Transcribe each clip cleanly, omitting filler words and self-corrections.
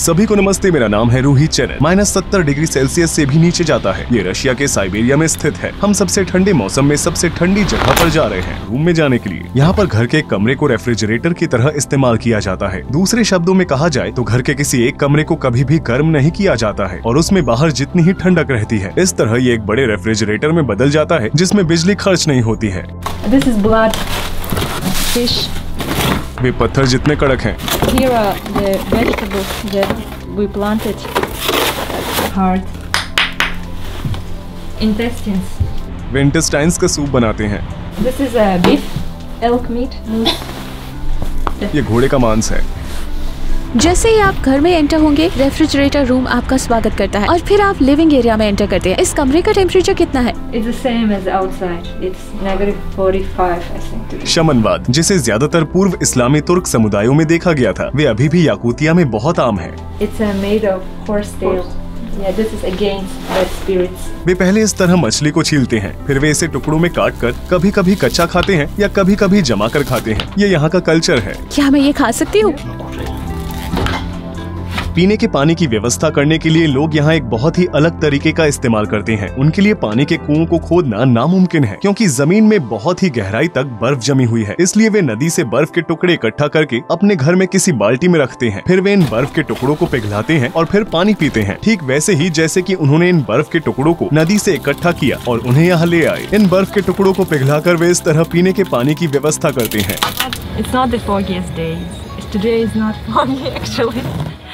सभी को नमस्ते, मेरा नाम है रूही चैनल। -70 डिग्री सेल्सियस से भी नीचे जाता है। ये रशिया के साइबेरिया में स्थित है। हम सबसे ठंडे मौसम में सबसे ठंडी जगह पर जा रहे हैं रूम में जाने के लिए। यहाँ पर घर के कमरे को रेफ्रिजरेटर की तरह इस्तेमाल किया जाता है। दूसरे शब्दों में कहा जाए तो घर के किसी एक कमरे को कभी भी गर्म नहीं किया जाता है और उसमें बाहर जितनी ही ठंडक रहती है। इस तरह ये एक बड़े रेफ्रिजरेटर में बदल जाता है जिसमें बिजली खर्च नहीं होती है। This is blood, fish. वे पत्थर जितने कड़क हैं। Here are the vegetables that we planted. Heart, intestines. Way intestines का सूप बनाते हैं। This is a beef, elk meat, moose. ये घोड़े का मांस है। जैसे ही आप घर में एंटर होंगे, रेफ्रिजरेटर रूम आपका स्वागत करता है और फिर आप लिविंग एरिया में एंटर करते हैं। इस कमरे का टेम्परेचर कितना है? It's the same as outside. It's -45, I think. शमनवाद, जिसे ज्यादातर पूर्व इस्लामी तुर्क समुदायों में देखा गया था, वे अभी भी याकूतिया में बहुत आम है। It's made of horse tail. Yeah, this is against bad spirits. वे पहले इस तरह मछली को छीलते हैं, फिर वे इसे टुकड़ों में काट कर कभी कभी कच्चा खाते हैं या कभी कभी जमा कर खाते हैं। ये यहाँ का कल्चर है। क्या मैं ये खा सकती हूँ? पीने के पानी की व्यवस्था करने के लिए लोग यहाँ एक बहुत ही अलग तरीके का इस्तेमाल करते हैं। उनके लिए पानी के कुओं को खोदना नामुमकिन है क्योंकि जमीन में बहुत ही गहराई तक बर्फ जमी हुई है। इसलिए वे नदी से बर्फ के टुकड़े इकट्ठा करके अपने घर में किसी बाल्टी में रखते हैं। फिर वे इन बर्फ के टुकड़ों को पिघलाते हैं और फिर पानी पीते हैं, ठीक वैसे ही जैसे कि उन्होंने इन बर्फ के टुकड़ों को नदी से इकट्ठा किया और उन्हें यहाँ ले आए। इन बर्फ के टुकड़ों को पिघलाकर वे इस तरह पीने के पानी की व्यवस्था करते हैं। It's not the foggiest days. Today is not foggy actually.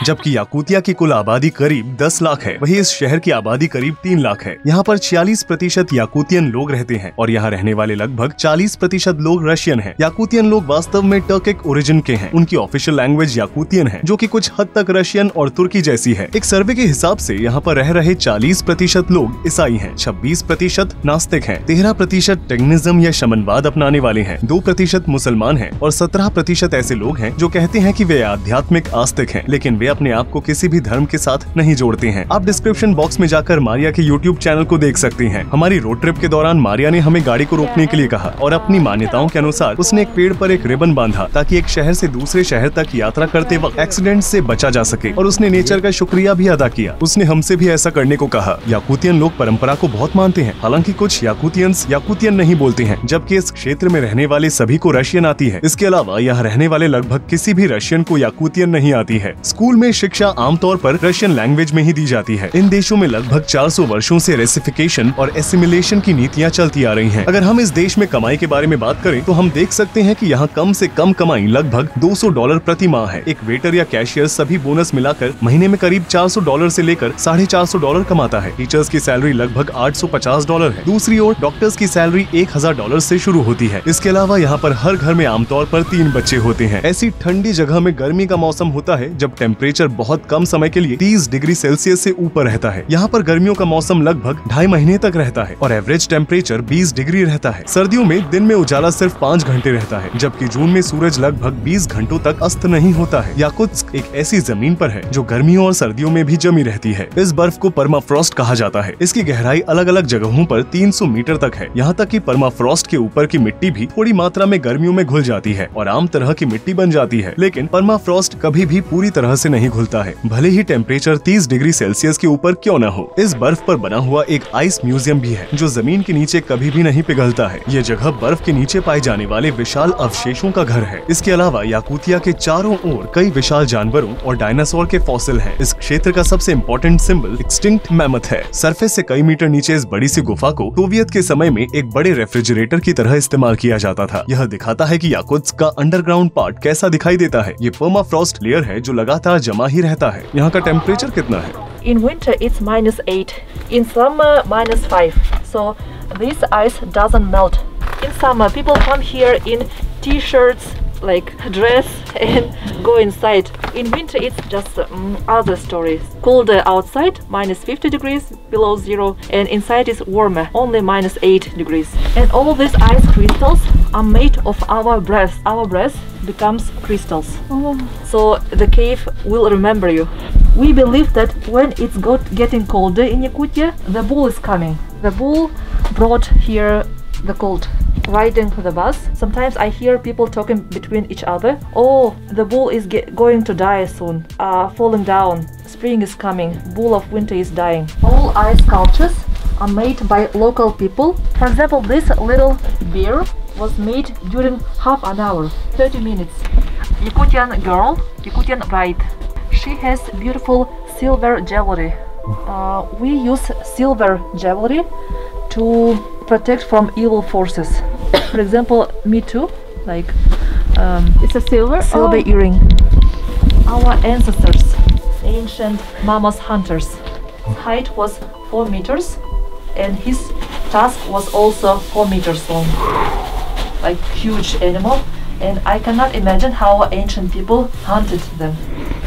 जबकि याकूतिया की कुल आबादी करीब 10 लाख है, वही इस शहर की आबादी करीब 3 लाख है। यहाँ पर 46% याकूतियन लोग रहते हैं और यहाँ रहने वाले लगभग 40% लोग रशियन हैं। याकूतियन लोग वास्तव में टर्किक ओरिजिन के हैं। उनकी ऑफिशियल लैंग्वेज याकूतियन है, जो कि कुछ हद तक रशियन और तुर्की जैसी है। एक सर्वे के हिसाब से यहाँ पर रह रहे 40% लोग ईसाई हैं, 26% नास्तिक हैं, 13% टेगनिज्म या शमनवाद अपनाने वाले हैं, 2% मुसलमान हैं और 17% ऐसे लोग हैं जो कहते हैं कि वे आध्यात्मिक आस्तिक हैं, लेकिन वे अपने आप को किसी भी धर्म के साथ नहीं जोड़ते हैं। आप डिस्क्रिप्शन बॉक्स में जाकर मारिया के YouTube चैनल को देख सकते हैं। हमारी रोड ट्रिप के दौरान मारिया ने हमें गाड़ी को रोकने के लिए कहा और अपनी मान्यताओं के अनुसार उसने एक पेड़ पर एक रिबन बांधा ताकि एक शहर से दूसरे शहर तक यात्रा करते वक्त एक्सीडेंट से बचा जा सके और उसने नेचर का शुक्रिया भी अदा किया। उसने हमसे भी ऐसा करने को कहा। याकूतियन लोग परंपरा को बहुत मानते हैं, हालांकि कुछ याकूतियंस याकूतियन नहीं बोलते हैं, जबकि इस क्षेत्र में रहने वाले सभी को रशियन आती है। इसके अलावा यहाँ रहने वाले लगभग किसी भी रशियन को याकूतियन नहीं आती है। स्कूल में शिक्षा आमतौर पर रशियन लैंग्वेज में ही दी जाती है। इन देशों में लगभग 400 वर्षों से रेसिफिकेशन और एसिमिलेशन की नीतियां चलती आ रही हैं। अगर हम इस देश में कमाई के बारे में बात करें तो हम देख सकते हैं कि यहाँ कम से कम कमाई लगभग $200 प्रति माह है। एक वेटर या कैशियर सभी बोनस मिलाकर महीने में करीब $400 से लेकर $450 कमाता है। टीचर्स की सैलरी लगभग $850 है। दूसरी ओर डॉक्टर्स की सैलरी $1000 से शुरू होती है। इसके अलावा यहाँ पर हर घर में आमतौर पर 3 बच्चे होते हैं। ऐसी ठंडी जगह में गर्मी का मौसम होता है जब टेम्परेचर बहुत कम समय के लिए 30 डिग्री सेल्सियस से ऊपर रहता है। यहाँ पर गर्मियों का मौसम लगभग 2.5 महीने तक रहता है और एवरेज टेम्परेचर 20 डिग्री रहता है। सर्दियों में दिन में उजाला सिर्फ 5 घंटे रहता है, जबकि जून में सूरज लगभग 20 घंटों तक अस्त नहीं होता है। याकुत्स्क एक ऐसी जमीन पर है जो गर्मियों और सर्दियों में भी जमी रहती है। इस बर्फ को परमाफ्रॉस्ट कहा जाता है। इसकी गहराई अलग अलग जगहों पर 300 मीटर तक है। यहाँ तक कि परमाफ्रॉस्ट के ऊपर की मिट्टी भी थोड़ी मात्रा में गर्मियों में घुल जाती है और आम तरह की मिट्टी बन जाती है, लेकिन परमाफ्रॉस्ट कभी भी पूरी तरह से नहीं घुलता है, भले ही टेम्परेचर 30 डिग्री सेल्सियस के ऊपर क्यों न हो। इस बर्फ पर बना हुआ एक आइस म्यूजियम भी है जो जमीन के नीचे कभी भी नहीं पिघलता है। ये जगह बर्फ के नीचे पाए जाने वाले विशाल अवशेषों का घर है। इसके अलावा याकूतिया के चारों ओर कई विशाल जानवरों और डायनासोर के फॉसिल हैं। इस क्षेत्र का सबसे इम्पोर्टेंट सिंबल एक्सटिंक्ट मैमथ है। सरफेस से कई मीटर नीचे इस बड़ी सी गुफा को सोवियत के समय में एक बड़े रेफ्रिजरेटर की तरह इस्तेमाल किया जाता था। यह दिखाता है कि याकुत्स्क का अंडरग्राउंड पार्ट कैसा दिखाई देता है। ये परमाफ्रॉस्ट लेयर है जो लगातार जमा ही रहता है। यहाँ का टेम्परेचर कितना है? In winter it's -8, in summer -5, so this ice doesn't melt. In summer people come here in t-shirts, like dress and go inside. In winter it's just other stories. Colder outside, -50 degrees below zero, and inside is warmer, only -8 degrees. And all these ice crystals are made of our breath. Our breath becomes crystals. So the cave will remember you. We believe that when it's getting colder in Yakutia, the bull is coming. The bull brought here the cold. riding the bus. Sometimes I hear people talking between each other. Oh, the bull is going to die soon. Falling down. Spring is coming. Bull of winter is dying. All ice sculptures are made by local people. For example, this little bear was made during half an hour, 30 minutes. Yakutian girl, Yakutian bride. She has beautiful silver jewelry. We use silver jewelry to protect from evil forces. For example, me too. Like It's a silver earring. Our ancestors, ancient mammoth hunters. His height was 4 meters, and his tusk was also 4 meters long. Like huge animal, and I cannot imagine how ancient people hunted them.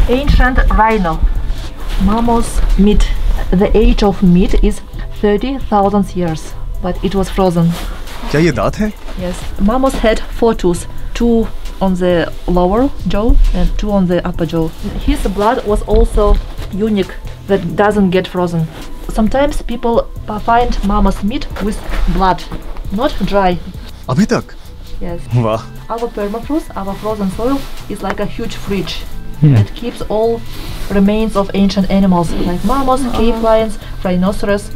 Ancient rhino. Mammoth meat. The age of meat is 30,000 years, but it was frozen. क्या ये दांत है? Yes, mammoth had 4 teeth, 2 on the lower jaw and 2 on the upper jaw. His blood was also unique, that doesn't get frozen. Sometimes people find mammoth meat with blood, not dry. अभी तक? Yes. वाह. Our permafrost, our frozen soil, is like a huge fridge. It keeps all remains of ancient animals like mammoths, cave lions, rhinoceros.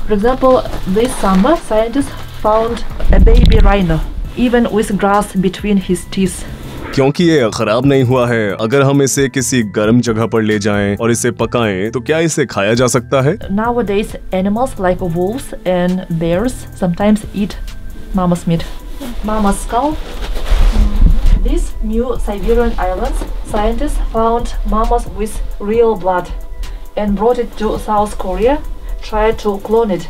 For example, this summer, scientists found a baby rhino, even with grass between his teeth. क्योंकि ये खराब नहीं हुआ है, अगर हम इसे किसी गर्म जगह पर ले जाएं और इसे पकाएं, तो क्या इसे खाया जा सकता है? Nowadays, animals like wolves and bears sometimes eat mammoth meat. Mammoth skull. These new Siberian islands, scientists found mammoths with real blood and brought it to South Korea, tried to clone it.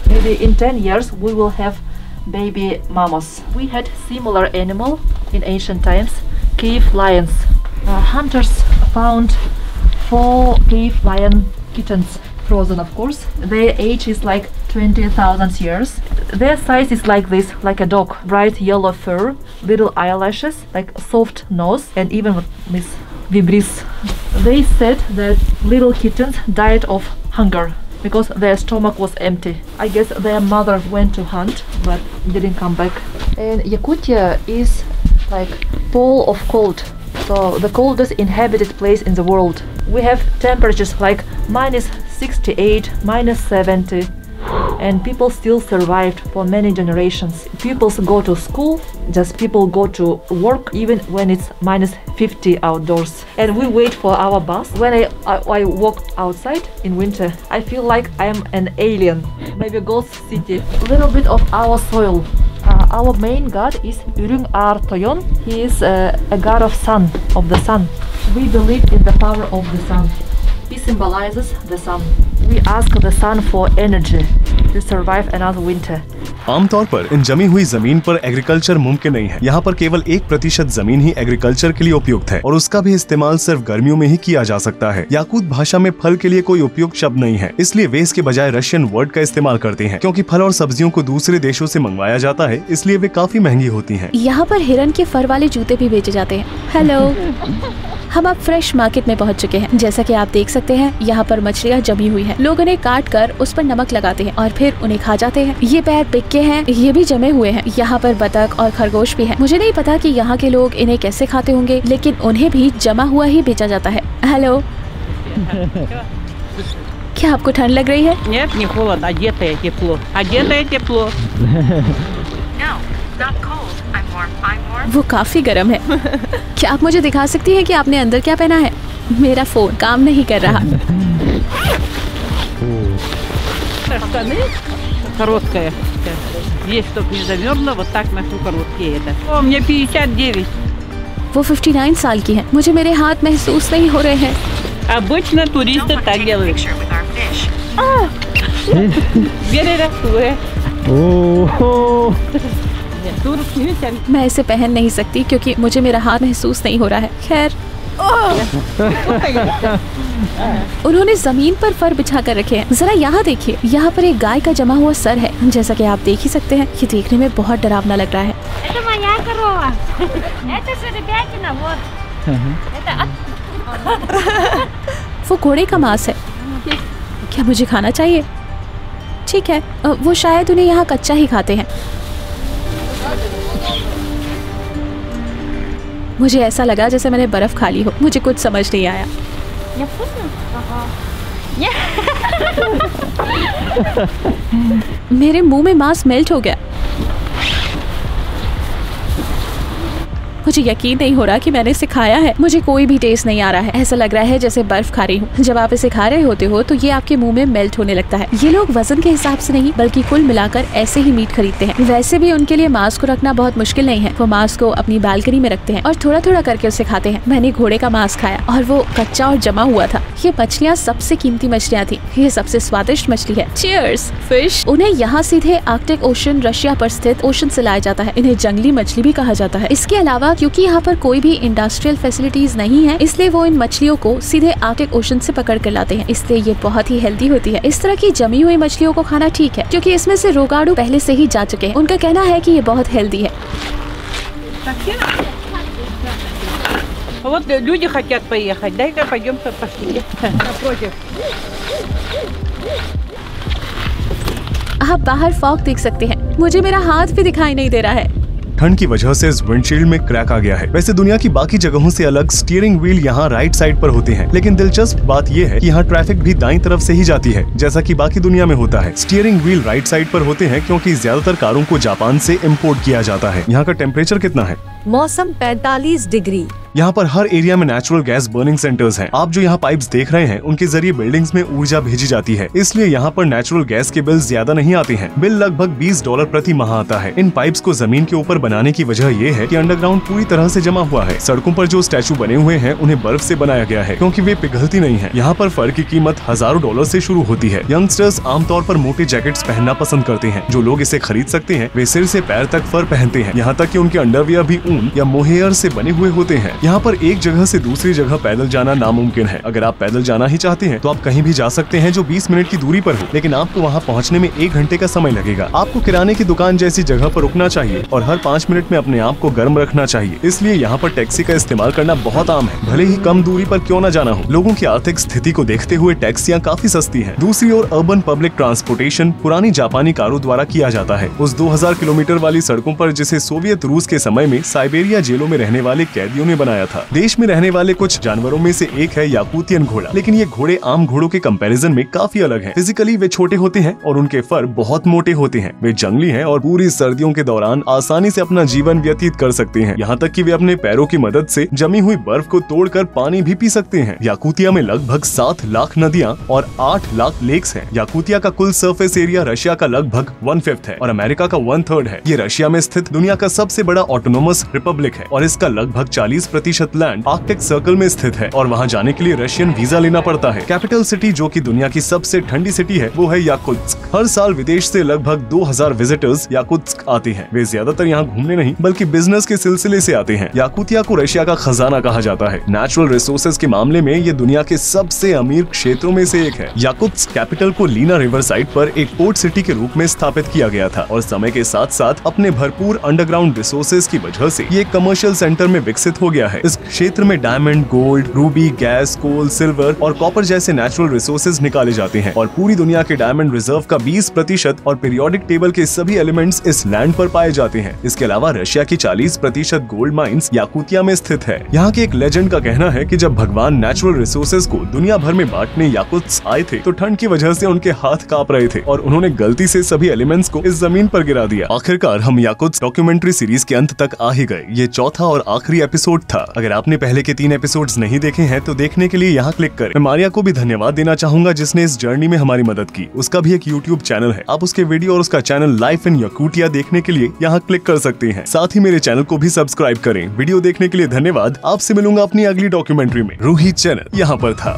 Maybe in 10 years we will have baby mammoths. We had similar animal in ancient times, cave lions. Hunters found 4 cave lion kittens, frozen of course. Their age is like 20,000 years. Their size is like this, like a dog. Bright yellow fur, little eyelashes, like a soft nose, and even with vibris. They said that little kittens died of hunger because their stomach was empty. I guess their mother went to hunt but didn't come back. And Yakutia is like pole of cold. So the coldest inhabited place in the world. We have temperatures like -68, -70, and people still survived for many generations. People go to school, just people go to work even when it's -50 outdoors. And we wait for our bus. When I walk outside in winter, I feel like I am an alien, maybe a ghost city. A little bit of our soil. Our main god is Urung Ar Toyon. He is a god of sun, of the sun. We believe in the power of the sun. He symbolizes the sun. We ask the sun for energy to survive another winter. आमतौर पर इन जमी हुई जमीन पर agriculture मुमकिन नहीं है। यहाँ पर केवल 1% जमीन ही एग्रीकल्चर के लिए उपयुक्त है और उसका भी इस्तेमाल सिर्फ गर्मियों में ही किया जा सकता है। याकूत भाषा में फल के लिए कोई उपयुक्त शब्द नहीं है, इसलिए वे इसके बजाय रशियन वर्ड का इस्तेमाल करते हैं। क्योंकि फल और सब्जियों को दूसरे देशों से मंगवाया जाता है, इसलिए वे काफी महंगी होती हैं। यहाँ पर हिरन के फर वाले जूते भी बेचे जाते हैं। हेलो हम अब फ्रेश मार्केट में पहुँच चुके हैं। जैसा कि आप देख सकते हैं, यहाँ पर मछलियाँ जमी हुई हैं। लोग उन्हें काट कर उस पर नमक लगाते हैं और फिर उन्हें खा जाते हैं। ये पैर पिक्के हैं, ये भी जमे हुए हैं। यहाँ पर बतख और खरगोश भी हैं। मुझे नहीं पता कि यहाँ के लोग इन्हें कैसे खाते होंगे, लेकिन उन्हें भी जमा हुआ ही बेचा जाता है। हेलो क्या आपको ठंड लग रही है? Нет, не холодно, одетое тепло. Одетое тепло. वो काफी गर्म है। क्या आप मुझे दिखा सकती हैं कि आपने अंदर क्या पहना है? मेरा फोन काम नहीं कर रहा। Штаны короткая. Здесь, чтобы не замерзло, вот так ношу короткие это. О, мне 59. वो 59 साल की है। मुझे मेरे हाथ महसूस नहीं हो रहे हैं। Обычно туристы так делают. Вере. मैं इसे पहन नहीं सकती क्योंकि मुझे मेरा हाथ महसूस नहीं हो रहा है। खैर उन्होंने जमीन पर फर बिछा कर रखे हैं। जरा यहाँ देखिए, यहाँ पर एक गाय का जमा हुआ सर है। जैसा कि आप देख ही सकते हैं, ये देखने में बहुत डरावना लग रहा है। वो घोड़े का मांस है। क्या मुझे खाना चाहिए? ठीक है, वो शायद उन्हें यहाँ कच्चा ही खाते हैं। मुझे ऐसा लगा जैसे मैंने बर्फ खा ली हो। मुझे कुछ समझ नहीं आया। मेरे मुंह में मांस मेल्ट हो गया। मुझे यकीन नहीं हो रहा कि मैंने इसे खाया है। मुझे कोई भी टेस्ट नहीं आ रहा है। ऐसा लग रहा है जैसे बर्फ खा रही हूँ। जब आप इसे खा रहे होते हो तो ये आपके मुंह में मेल्ट होने लगता है। ये लोग वजन के हिसाब से नहीं बल्कि कुल मिलाकर ऐसे ही मीट खरीदते हैं। वैसे भी उनके लिए मांस को रखना बहुत मुश्किल नहीं है। वो मांस को अपनी बालकनी में रखते हैं और थोड़ा थोड़ा करके उसे खाते हैं। मैंने घोड़े का मांस खाया और वो कच्चा और जमा हुआ था। ये मछलियाँ सबसे कीमती मछलियाँ थी। ये सबसे स्वादिष्ट मछली है। Cheers fish. उन्हें यहाँ सीधे आर्कटिक ओशन रशिया पर स्थित ओशन से लाया जाता है। इन्हें जंगली मछली भी कहा जाता है। इसके अलावा क्योंकि यहाँ पर कोई भी इंडस्ट्रियल फैसिलिटीज नहीं है, इसलिए वो इन मछलियों को सीधे आर्कटिक ओशन से पकड़ कर लाते हैं। इसलिए ये बहुत ही हेल्दी होती है। इस तरह की जमी हुई मछलियों को खाना ठीक है क्योंकि इसमें से रोगाणु पहले से ही जा चुके हैं। उनका कहना है कि ये बहुत हेल्दी है। Вот люди хотят поехать, дай-ка пойдем пошли. Напротив. आप बाहर फॉग देख सकते हैं। मुझे मेरा हाथ भी दिखाई नहीं दे रहा है। ठंड की वजह से इस विंडशील्ड में क्रैक आ गया है। वैसे दुनिया की बाकी जगहों से अलग स्टीयरिंग व्हील यहाँ राइट साइड पर होते हैं, लेकिन दिलचस्प बात यह है कि यहाँ ट्रैफिक भी दाईं तरफ से ही जाती है, जैसा कि बाकी दुनिया में होता है। स्टीयरिंग व्हील राइट साइड पर होते हैं क्योंकि ज्यादातर कारों को जापान से इम्पोर्ट किया जाता है। यहाँ का टेम्परेचर कितना है? मौसम 45 डिग्री। यहाँ पर हर एरिया में नेचुरल गैस बर्निंग सेंटर्स हैं। आप जो यहाँ पाइप्स देख रहे हैं उनके जरिए बिल्डिंग्स में ऊर्जा भेजी जाती है, इसलिए यहाँ पर नेचुरल गैस के बिल ज्यादा नहीं आते हैं। बिल लगभग $20 प्रति माह आता है। इन पाइप्स को जमीन के ऊपर बनाने की वजह ये है कि अंडरग्राउंड पूरी तरह से जमा हुआ है। सड़कों पर जो स्टैचू बने हुए हैं उन्हें बर्फ से बनाया गया है क्योंकि वे पिघलती नहीं है। यहाँ पर फर की कीमत हजारों $1,000 से शुरू होती है। यंगस्टर्स आमतौर पर मोटे जैकेट्स पहनना पसंद करते हैं। जो लोग इसे खरीद सकते हैं वे सिर से पैर तक फर पहनते हैं। यहाँ तक कि उनके अंडरवियर भी ऊन या मोहेयर से बने हुए होते हैं। यहाँ पर एक जगह से दूसरी जगह पैदल जाना नामुमकिन है। अगर आप पैदल जाना ही चाहते हैं तो आप कहीं भी जा सकते हैं जो 20 मिनट की दूरी पर हो, लेकिन आपको वहाँ पहुँचने में 1 घंटे का समय लगेगा। आपको किराने की दुकान जैसी जगह पर रुकना चाहिए और हर 5 मिनट में अपने आप को गर्म रखना चाहिए। इसलिए यहाँ पर टैक्सी का इस्तेमाल करना बहुत आम है, भले ही कम दूरी पर क्यों न जाना हो। लोगों की आर्थिक स्थिति को देखते हुए टैक्सियाँ काफी सस्ती है। दूसरी ओर अर्बन पब्लिक ट्रांसपोर्टेशन पुरानी जापानी कारों द्वारा किया जाता है। उस 2000 किलोमीटर वाली सड़कों पर जिसे सोवियत रूस के समय में साइबेरिया जेलों में रहने वाले कैदियों ने बनाया था। देश में रहने वाले कुछ जानवरों में से एक है याकूतियन घोड़ा, लेकिन ये घोड़े आम घोड़ों के कंपैरिजन में काफी अलग हैं। फिजिकली वे छोटे होते हैं और उनके फर बहुत मोटे होते हैं। वे जंगली हैं और पूरी सर्दियों के दौरान आसानी से अपना जीवन व्यतीत कर सकते हैं। यहाँ तक कि वे अपने पैरों की मदद से जमी हुई बर्फ को तोड़कर पानी भी पी सकते हैं। याकूतिया में लगभग 7 लाख नदियाँ और 8 लाख लेक्स हैं। याकूतिया का कुल सरफेस एरिया रशिया का लगभग 1/5 है और अमेरिका का 1/3 है। ये रशिया में स्थित दुनिया का सबसे बड़ा ऑटोनोमस रिपब्लिक है और इसका लगभग 40% लैंड आर्कटिक सर्कल में स्थित है और वहाँ जाने के लिए रशियन वीजा लेना पड़ता है। कैपिटल सिटी जो कि दुनिया की सबसे ठंडी सिटी है वो है याकुत्स्क। हर साल विदेश से लगभग 2000 विजिटर्स याकुत्स्क आते हैं। वे ज्यादातर यहाँ घूमने नहीं बल्कि बिजनेस के सिलसिले से आते हैं। याकुतिया को रशिया का खजाना कहा जाता है। नेचुरल रिसोर्सेज के मामले में ये दुनिया के सबसे अमीर क्षेत्रों में से एक है। याकुत्स्क कैपिटल को लीना रिवर साइड पर एक पोर्ट सिटी के रूप में स्थापित किया गया था और समय के साथ साथ अपने भरपूर अंडरग्राउंड रिसोर्सेज की वजह से ये कमर्शियल सेंटर में विकसित हो गया है। इस क्षेत्र में डायमंड, गोल्ड, रूबी, गैस, कोल, सिल्वर और कॉपर जैसे नेचुरल रिसोर्सेज निकाले जाते हैं और पूरी दुनिया के डायमंड रिजर्व का 20% और पीरियोडिक टेबल के सभी एलिमेंट्स इस लैंड पर पाए जाते हैं। इसके अलावा रशिया की 40% गोल्ड माइंस याकुतिया में स्थित है। यहाँ के एक लेजेंड का कहना है कि जब भगवान नेचुरल रिसोर्सेज को दुनिया भर में बांटने याकुत्स्क आए थे तो ठंड की वजह से उनके हाथ कांप रहे थे और उन्होंने गलती से सभी एलिमेंट्स को इस जमीन पर गिरा दिया। आखिरकार हम याकुत्स्क डॉक्यूमेंट्री सीरीज के अंत तक आ ही गए। ये चौथा और आखिरी एपिसोड था। अगर आपने पहले के 3 एपिसोड्स नहीं देखे हैं तो देखने के लिए यहाँ क्लिक करें। मैं मारिया को भी धन्यवाद देना चाहूंगा जिसने इस जर्नी में हमारी मदद की। उसका भी एक यूट्यूब चैनल है। आप उसके वीडियो और उसका चैनल लाइफ इन याकुतिया देखने के लिए यहाँ क्लिक कर सकते हैं। साथ ही मेरे चैनल को भी सब्सक्राइब करें। वीडियो देखने के लिए धन्यवाद। आपसे मिलूंगा अपनी अगली डॉक्यूमेंट्री में। रूही चैनल यहाँ पर था।